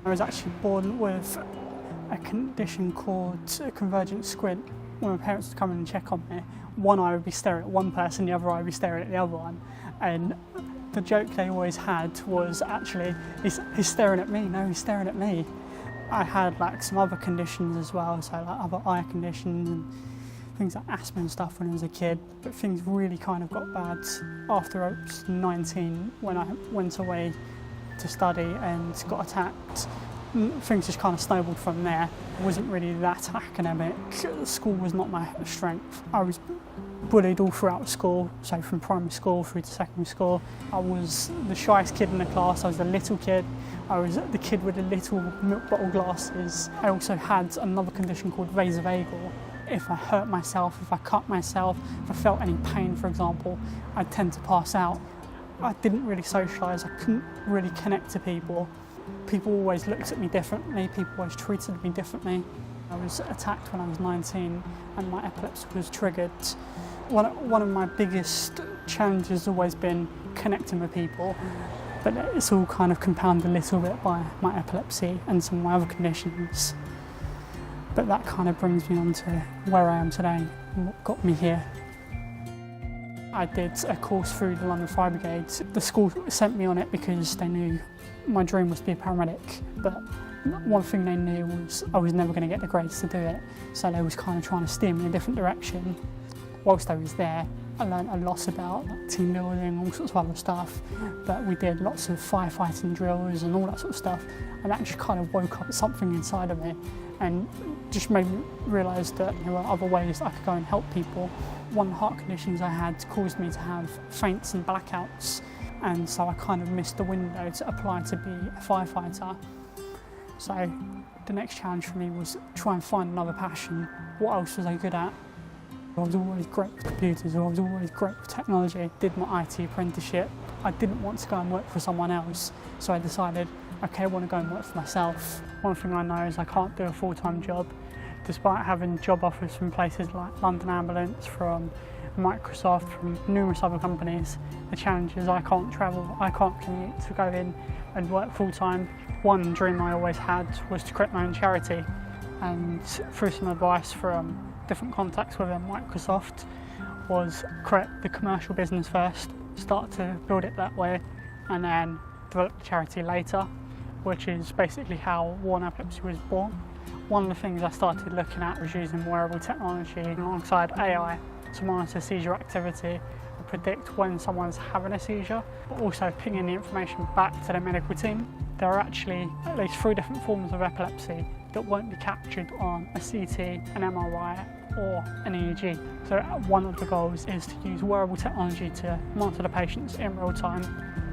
I was actually born with a condition called convergent squint. When my parents would come in and check on me, one eye would be staring at one person, the other eye would be staring at the other one. And the joke they always had was actually, he's staring at me, no, he's staring at me. I had like some other conditions as well, so like other eye conditions and things like asthma and stuff when I was a kid, but things really kind of got bad after I was 19 when I went away to study and got attacked. Things just kind of snowballed from there. I wasn't really that academic. School was not my strength. I was bullied all throughout school, so from primary school through to secondary school. I was the shyest kid in the class. I was the little kid. I was the kid with the little milk bottle glasses. I also had another condition called vasovagal. If I hurt myself, if I cut myself, if I felt any pain, for example, I'd tend to pass out. I didn't really socialise. I couldn't really connect to people. People always looked at me differently, people always treated me differently. I was attacked when I was 19 and my epilepsy was triggered. One of my biggest challenges has always been connecting with people, but it's all kind of compounded a little bit by my epilepsy and some of my other conditions. But that kind of brings me on to where I am today and what got me here. I did a course through the London Fire Brigade. The school sent me on it because they knew my dream was to be a paramedic, but one thing they knew was I was never going to get the grades to do it, so they was kind of trying to steer me in a different direction. Whilst I was there, I learned a lot about like, team building, all sorts of other stuff, but we did lots of firefighting drills and all that sort of stuff, and that just kind of woke up something inside of me and just made me realise that there were other ways I could go and help people. One of the heart conditions I had caused me to have faints and blackouts, and so I kind of missed the window to apply to be a firefighter. So the next challenge for me was try and find another passion. What else was I good at? I was always great with computers, I was always great with technology. Did my IT apprenticeship. I didn't want to go and work for someone else, so I decided, okay, I want to go and work for myself. One thing I know is I can't do a full-time job. Despite having job offers from places like London Ambulance, from Microsoft, from numerous other companies, the challenge is I can't travel, I can't commute to go in and work full-time. One dream I always had was to create my own charity, and through some advice from different contacts within Microsoft was create the commercial business first, start to build it that way, and then develop the charity later, which is basically how Warn Epilepsy was born. One of the things I started looking at was using wearable technology alongside AI to monitor seizure activity and predict when someone's having a seizure, but also pinging the information back to the medical team. There are actually at least 3 different forms of epilepsy that won't be captured on a CT, an MRI or an EEG. So one of the goals is to use wearable technology to monitor the patients in real time.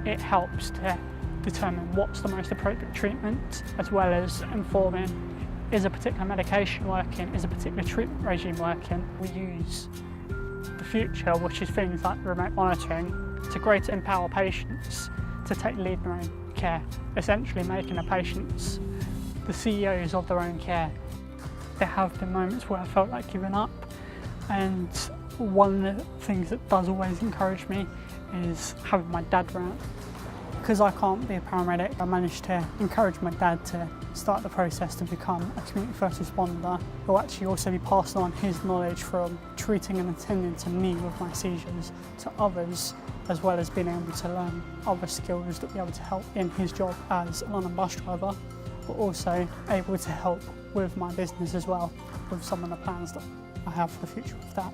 It helps to determine what's the most appropriate treatment, as well as informing, is a particular medication working, is a particular treatment regime working. We use the future, which is things like remote monitoring, to greater empower patients to take lead in their own care, essentially making the patients the CEOs of their own care. There have been moments where I felt like giving up, and one of the things that does always encourage me is having my dad around. Because I can't be a paramedic, I managed to encourage my dad to start the process to become a community first responder. He'll actually also be passing on his knowledge from treating and attending to me with my seizures to others, as well as being able to learn other skills that will be able to help in his job as a London bus driver, but also able to help with my business as well, with some of the plans that I have for the future with that.